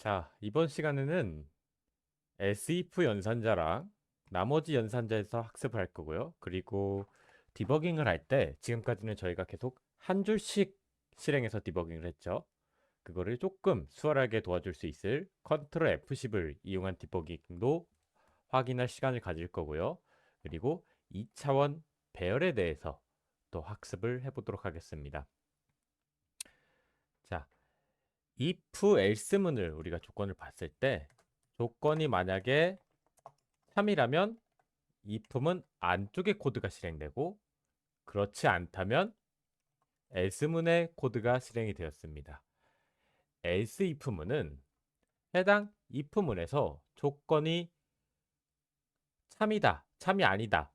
자, 이번 시간에는 SIF 연산자랑 나머지 연산자에서 학습을 할 거고요. 그리고 디버깅을 할 때 지금까지는 저희가 계속 한 줄씩 실행해서 디버깅을 했죠. 그거를 조금 수월하게 도와줄 수 있을 컨트롤 F10을 이용한 디버깅도 확인할 시간을 가질 거고요. 그리고 2차원 배열에 대해서 또 학습을 해보도록 하겠습니다. 자, if else문을 우리가 조건을 봤을 때 조건이 만약에 3이라면 if문 안쪽에 코드가 실행되고 그렇지 않다면 else문의 코드가 실행이 되었습니다. else if문은 해당 if문에서 조건이 참이다, 참이 아니다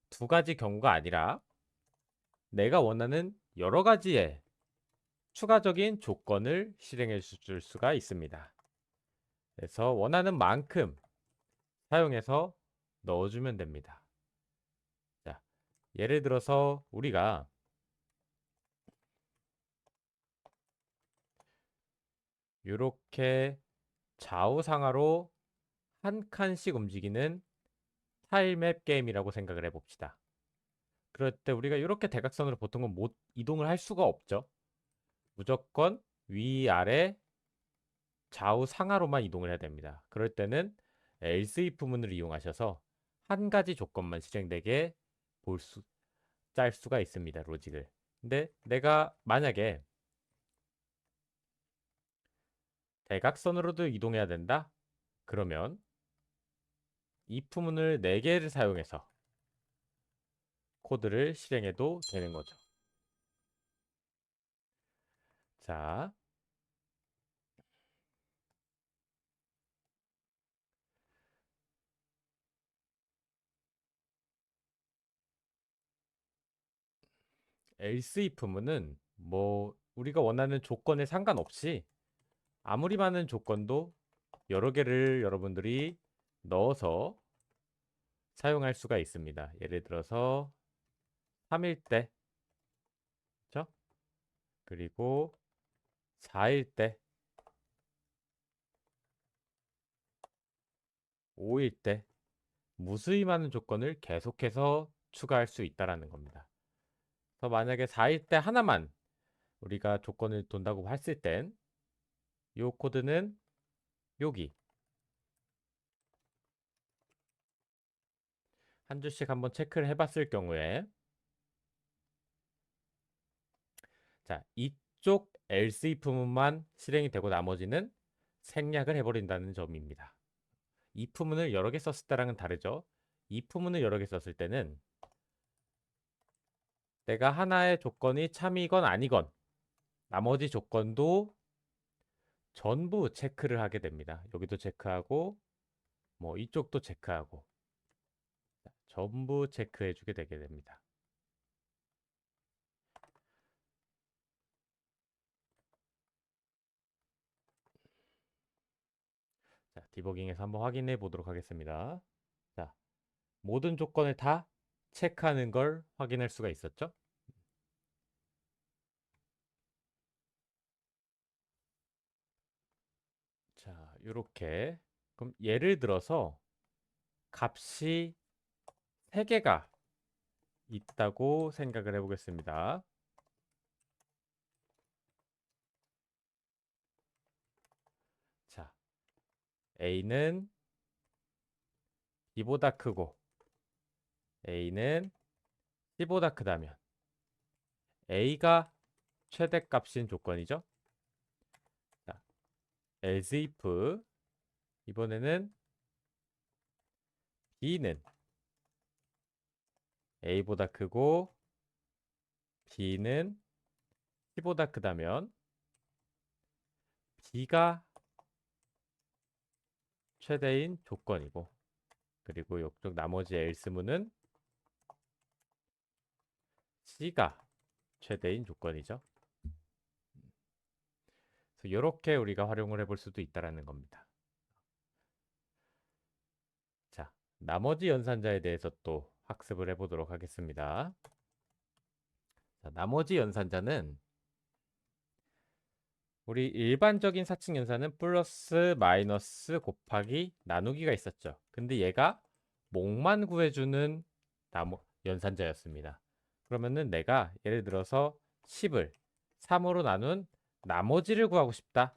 두 가지 경우가 아니라 내가 원하는 여러 가지의 추가적인 조건을 실행해 줄 수가 있습니다. 그래서 원하는 만큼 사용해서 넣어주면 됩니다. 자, 예를 들어서 우리가 이렇게 좌우상하로 한 칸씩 움직이는 타일맵 게임이라고 생각을 해봅시다. 그럴 때 우리가 이렇게 대각선으로 보통은 못 이동을 할 수가 없죠. 무조건 위아래 좌우상하로만 이동을 해야 됩니다. 그럴 때는 else if문을 이용하셔서 한 가지 조건만 실행되게 짤 수가 있습니다. 로직을. 근데 내가 만약에 대각선으로도 이동해야 된다? 그러면 if문을 4개를 사용해서 코드를 실행해도 되는 거죠. 자, else if문은 뭐 우리가 원하는 조건에 상관없이 아무리 많은 조건도 여러 개를 여러분들이 넣어서 사용할 수가 있습니다. 예를 들어서 3일 때, 그렇죠? 그리고 4일 때, 5일 때 무수히 많은 조건을 계속해서 추가할 수 있다라는 겁니다. 그래서 만약에 4일 때 하나만 우리가 조건을 둔다고 했을 땐 이 코드는 여기 한 줄씩 한번 체크를 해봤을 경우에 자, 이쪽 else if문만 실행이 되고 나머지는 생략을 해버린다는 점입니다. if문을 여러 개 썼을 때랑은 다르죠. if문을 여러 개 썼을 때는 내가 하나의 조건이 참이건 아니건 나머지 조건도 전부 체크를 하게 됩니다. 여기도 체크하고 뭐 이쪽도 체크하고 전부 체크해 주게 되게 됩니다. 자, 디버깅에서 한번 확인해 보도록 하겠습니다. 자, 모든 조건을 다 체크하는 걸 확인할 수가 있었죠? 자, 이렇게 그럼 예를 들어서 값이 3개가 있다고 생각을 해보겠습니다. 자, A는 B보다 크고 A는 C보다 크다면 A가 최대값인 조건이죠. 자, else if 이번에는 B는 A보다 크고 B는 C보다 크다면 B가 최대인 조건이고 그리고 이쪽 나머지 else문은 C가 최대인 조건이죠. 그래서 이렇게 우리가 활용을 해볼 수도 있다라는 겁니다. 자, 나머지 연산자에 대해서 또 학습을 해보도록 하겠습니다. 자, 나머지 연산자는 우리 일반적인 사칙 연산은 플러스, 마이너스, 곱하기, 나누기가 있었죠. 근데 얘가 몽만 구해주는 연산자였습니다. 그러면은 내가 예를 들어서 10을 3으로 나눈 나머지를 구하고 싶다.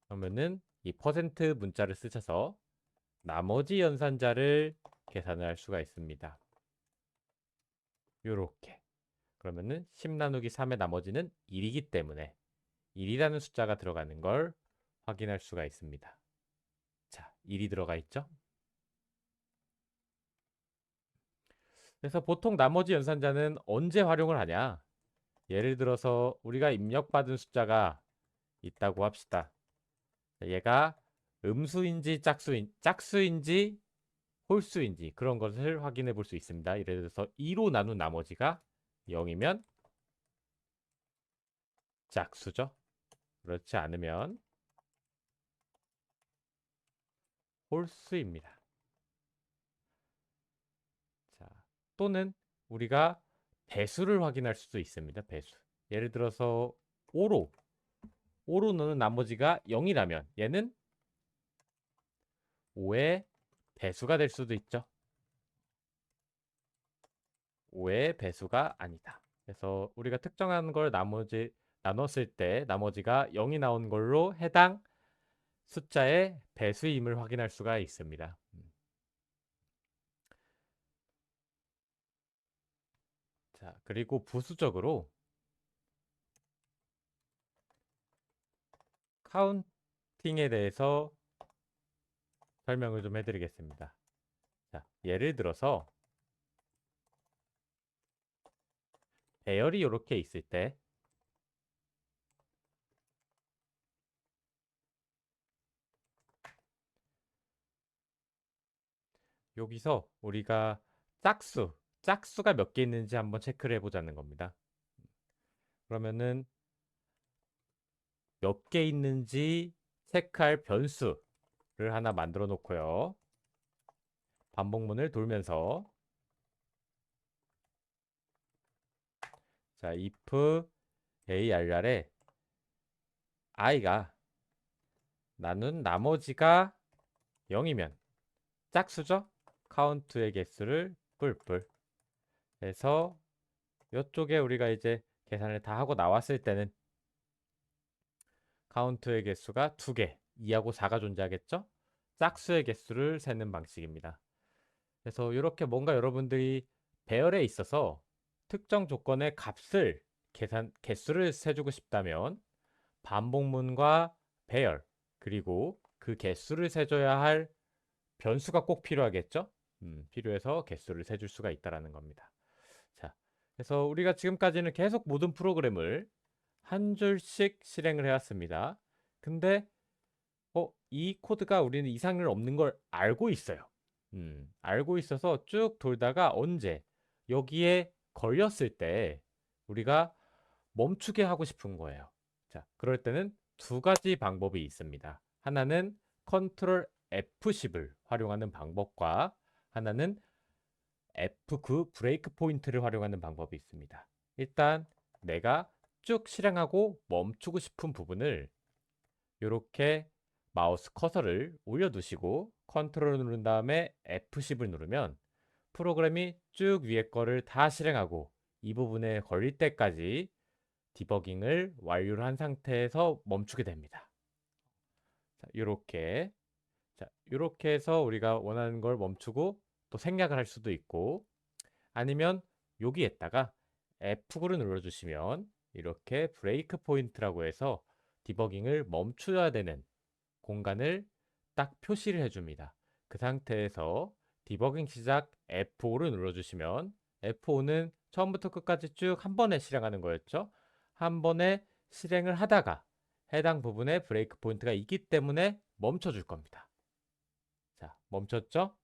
그러면은 이 퍼센트 문자를 쓰셔서 나머지 연산자를 계산을 할 수가 있습니다. 요렇게. 그러면은 10 나누기 3의 나머지는 1이기 때문에 1이라는 숫자가 들어가는 걸 확인할 수가 있습니다. 자, 1이 들어가 있죠? 그래서 보통 나머지 연산자는 언제 활용을 하냐? 예를 들어서 우리가 입력받은 숫자가 있다고 합시다. 얘가 음수인지 짝수인지 홀수인지 그런 것을 확인해 볼 수 있습니다. 예를 들어서 2로 나눈 나머지가 0이면 짝수죠. 그렇지 않으면 홀수입니다. 자, 또는 우리가 배수를 확인할 수도 있습니다. 배수. 예를 들어서 5로 넣는 나머지가 0이라면 얘는 5의 배수가 될 수도 있죠. 5의 배수가 아니다. 그래서 우리가 특정한 걸 나눴을 때 나머지가 0이 나온 걸로 해당 숫자의 배수임을 확인할 수가 있습니다. 자, 그리고 부수적으로 카운팅에 대해서 설명을 좀 해드리겠습니다. 자, 예를 들어서 배열이 이렇게 있을 때 여기서 우리가 짝수가 몇 개 있는지 한번 체크를 해보자는 겁니다. 그러면은 몇 개 있는지 체크할 변수를 하나 만들어 놓고요. 반복문을 돌면서 자, if arr에 i가 나눈 나머지가 0이면 짝수죠? 카운트의 개수를 뿔뿔 해서 이쪽에 우리가 이제 계산을 다 하고 나왔을 때는 카운트의 개수가 2개, 2하고 4가 존재하겠죠? 짝수의 개수를 세는 방식입니다. 그래서 이렇게 뭔가 여러분들이 배열에 있어서 특정 조건의 값을 개수를 세주고 싶다면 반복문과 배열 그리고 그 개수를 세줘야 할 변수가 꼭 필요하겠죠? 필요해서 개수를 세줄 수가 있다라는 겁니다. 자, 그래서 우리가 지금까지는 계속 모든 프로그램을 한 줄씩 실행을 해왔습니다. 근데 이 코드가 우리는 이상을 없는 걸 알고 있어요. 알고 있어서 쭉 돌다가 언제 여기에 걸렸을 때 우리가 멈추게 하고 싶은 거예요. 자, 그럴 때는 두 가지 방법이 있습니다. 하나는 컨트롤 F10을 활용하는 방법과 하나는 F9 브레이크 포인트를 활용하는 방법이 있습니다. 일단 내가 쭉 실행하고 멈추고 싶은 부분을 이렇게 마우스 커서를 올려두시고 컨트롤을 누른 다음에 F10을 누르면 프로그램이 쭉 위에 거를 다 실행하고 이 부분에 걸릴 때까지 디버깅을 완료를 한 상태에서 멈추게 됩니다. 자, 이렇게 해서 우리가 원하는 걸 멈추고 또 생략을 할 수도 있고 아니면 여기에다가 F9를 눌러주시면 이렇게 브레이크 포인트라고 해서 디버깅을 멈춰야 되는 공간을 딱 표시를 해줍니다. 그 상태에서 디버깅 시작 F5를 눌러주시면 F5는 처음부터 끝까지 쭉 한 번에 실행하는 거였죠. 한 번에 실행을 하다가 해당 부분에 브레이크 포인트가 있기 때문에 멈춰줄 겁니다. 자, 멈췄죠?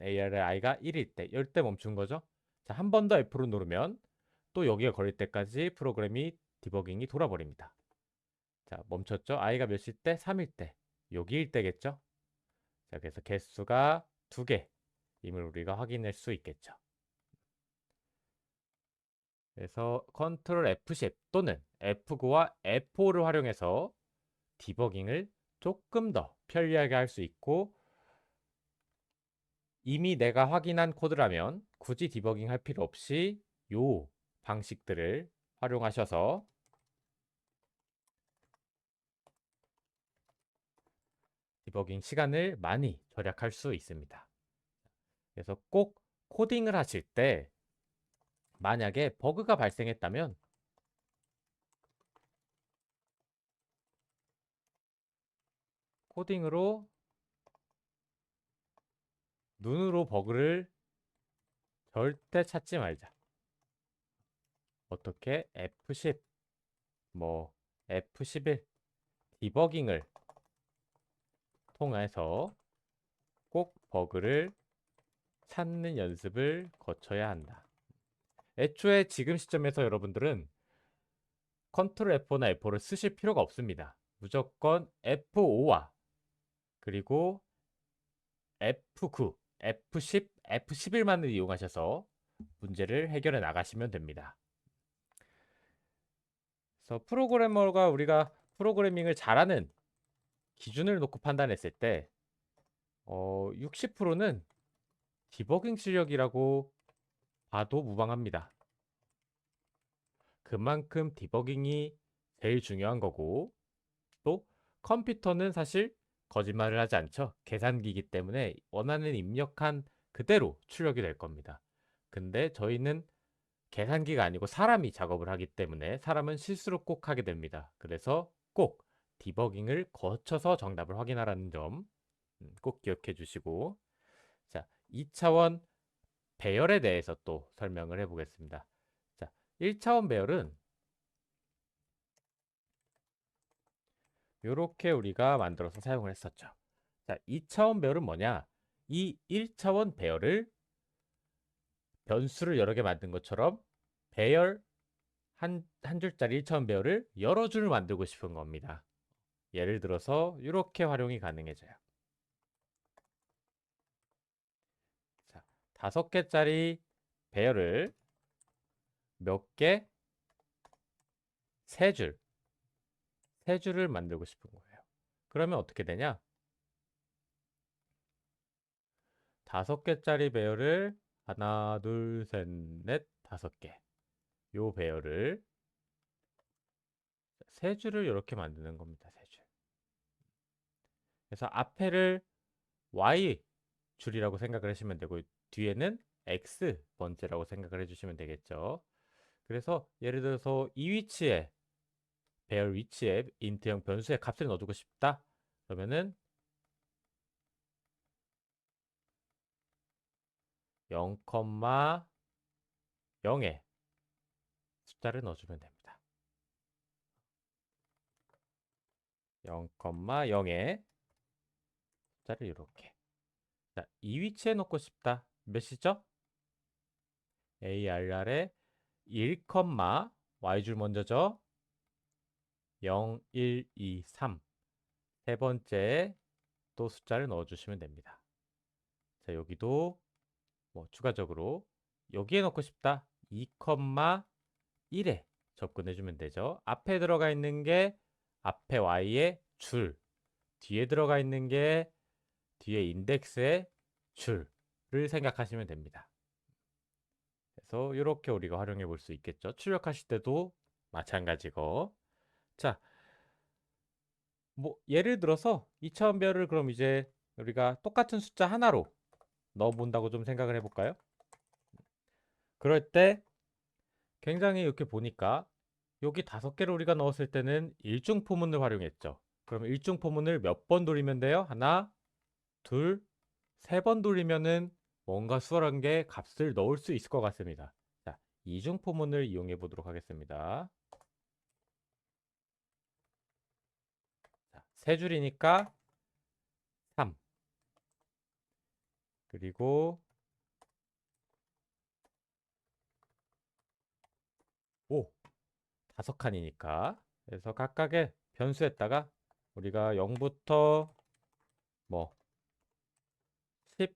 AR의 I가 1일 때, 이럴 때 멈춘 거죠. 자, 한 번 더 F로 누르면 또 여기에 걸릴 때까지 프로그램이 디버깅이 돌아버립니다. 자, 멈췄죠? I가 몇일 때? 3일 때. 여기일 때겠죠? 자, 그래서 개수가 2개임을 우리가 확인할 수 있겠죠. 그래서 컨트롤 F10 또는 F9와 F5를 활용해서 디버깅을 조금 더 편리하게 할 수 있고, 이미 내가 확인한 코드라면 굳이 디버깅 할 필요 없이 요 방식들을 활용하셔서 디버깅 시간을 많이 절약할 수 있습니다. 그래서 꼭 코딩을 하실 때 만약에 버그가 발생했다면 코딩으로 눈으로 버그를 절대 찾지 말자. 어떻게 F10, 뭐 F11 디버깅을 통해서 꼭 버그를 찾는 연습을 거쳐야 한다. 애초에 지금 시점에서 여러분들은 컨트롤 F4나 F5를 쓰실 필요가 없습니다. 무조건 F5와 그리고 F9, F10, F11만을 이용하셔서 문제를 해결해 나가시면 됩니다. 그래서 프로그래머가 우리가 프로그래밍을 잘하는 기준을 놓고 판단했을 때 60%는 디버깅 실력이라고 봐도 무방합니다. 그만큼 디버깅이 제일 중요한 거고, 또 컴퓨터는 사실 거짓말을 하지 않죠. 계산기이기 때문에 원하는 입력한 그대로 출력이 될 겁니다. 근데 저희는 계산기가 아니고 사람이 작업을 하기 때문에 사람은 실수를 꼭 하게 됩니다. 그래서 꼭 디버깅을 거쳐서 정답을 확인하라는 점 꼭 기억해 주시고, 자, 2차원 배열에 대해서 또 설명을 해 보겠습니다. 자, 1차원 배열은 이렇게 우리가 만들어서 사용을 했었죠. 자, 2차원 배열은 뭐냐? 이 1차원 배열을 변수를 여러 개 만든 것처럼 배열 한 줄짜리 1차원 배열을 여러 줄을 만들고 싶은 겁니다. 예를 들어서 이렇게 활용이 가능해져요. 자, 5개짜리 배열을 몇 개? 3줄. 3줄을 만들고 싶은 거예요. 그러면 어떻게 되냐? 5개짜리 배열을 하나, 둘, 셋, 넷, 5개. 요 배열을 3줄을 이렇게 만드는 겁니다. 3줄. 그래서 앞에를 Y 줄이라고 생각을 하시면 되고 뒤에는 X 번째라고 생각을 해주시면 되겠죠. 그래서 예를 들어서 이 위치에 배열 위치에 인트형 변수의 값을 넣어주고 싶다. 그러면은 0,0에 숫자를 넣어주면 됩니다. 0,0에 숫자를 이렇게. 자, 이 위치에 넣고 싶다. 몇이죠? ARR에 1, Y줄 먼저죠. 0, 1, 2, 3. 세 번째에 또 숫자를 넣어주시면 됩니다. 자, 여기도 뭐 추가적으로 여기에 넣고 싶다. 2, 1에 접근해주면 되죠. 앞에 들어가 있는 게 앞에 Y의 줄, 뒤에 들어가 있는 게 뒤에 인덱스의 줄을 생각하시면 됩니다. 그래서 이렇게 우리가 활용해 볼 수 있겠죠. 출력하실 때도 마찬가지고. 자, 뭐 예를 들어서 2차원 배열을 그럼 이제 우리가 똑같은 숫자 하나로 넣어 본다고 좀 생각을 해볼까요? 그럴 때 굉장히 이렇게 보니까 여기 5개를 우리가 넣었을 때는 일중포문을 활용했죠. 그럼 일중포문을 몇 번 돌리면 돼요? 하나, 둘, 3번 돌리면은 뭔가 수월한 게 값을 넣을 수 있을 것 같습니다. 자, 이중포문을 이용해 보도록 하겠습니다. 자, 3줄이니까 3. 그리고 5. 5칸이니까. 그래서 각각의 변수에다가 우리가 0부터 뭐 10,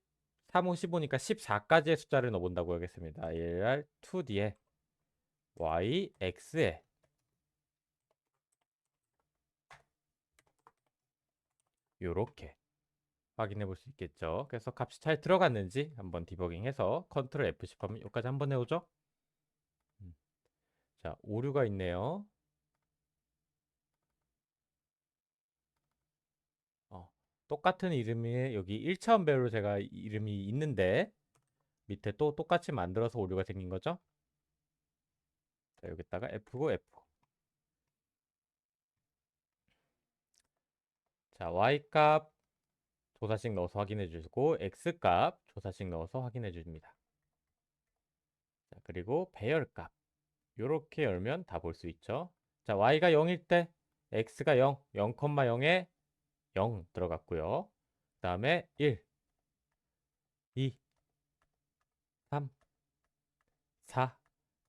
3, 5, 15니까 14까지의 숫자를 넣어본다고 하겠습니다. AR 2 뒤에 Y, X에 요렇게 확인해 볼 수 있겠죠. 그래서 값이 잘 들어갔는지 한번 디버깅해서 컨트롤 F10 하면 여기까지 한번 해오죠. 자, 오류가 있네요. 똑같은 이름이 여기 1차원 배열로 제가 이름이 있는데 밑에 또 똑같이 만들어서 오류가 생긴 거죠. 자, 여기다가 F고 F. 자, Y값 조사식 넣어서 확인해 주시고 X값 조사식 넣어서 확인해 줍니다. 자, 그리고 배열값 이렇게 열면 다 볼 수 있죠. 자, Y가 0일 때 X가 0, 0,0에 0 들어갔고요. 그 다음에 1, 2, 3, 4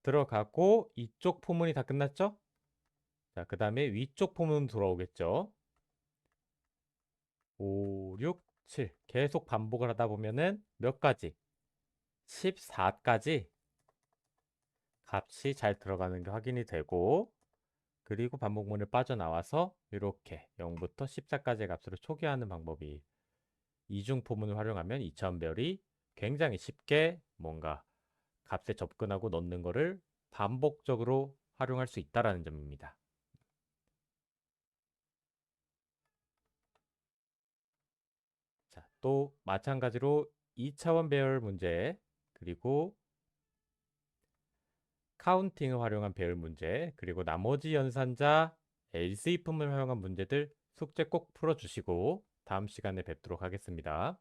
들어가고 이쪽 포문이 다 끝났죠? 자, 그 다음에 위쪽 포문 들어오겠죠? 5, 6, 7 계속 반복을 하다 보면은 몇 가지? 14까지 값이 잘 들어가는 게 확인이 되고 그리고 반복문을 빠져나와서 이렇게 0부터 14까지의 값으로 초기화하는 방법이 이중 포문을 활용하면 2차원별이 굉장히 쉽게 뭔가 값에 접근하고 넣는 거를 반복적으로 활용할 수 있다는 점입니다. 자, 또 마찬가지로 2차원 배열 문제 그리고 카운팅을 활용한 배열 문제 그리고 나머지 연산자 LC품을 활용한 문제들 숙제 꼭 풀어주시고 다음 시간에 뵙도록 하겠습니다.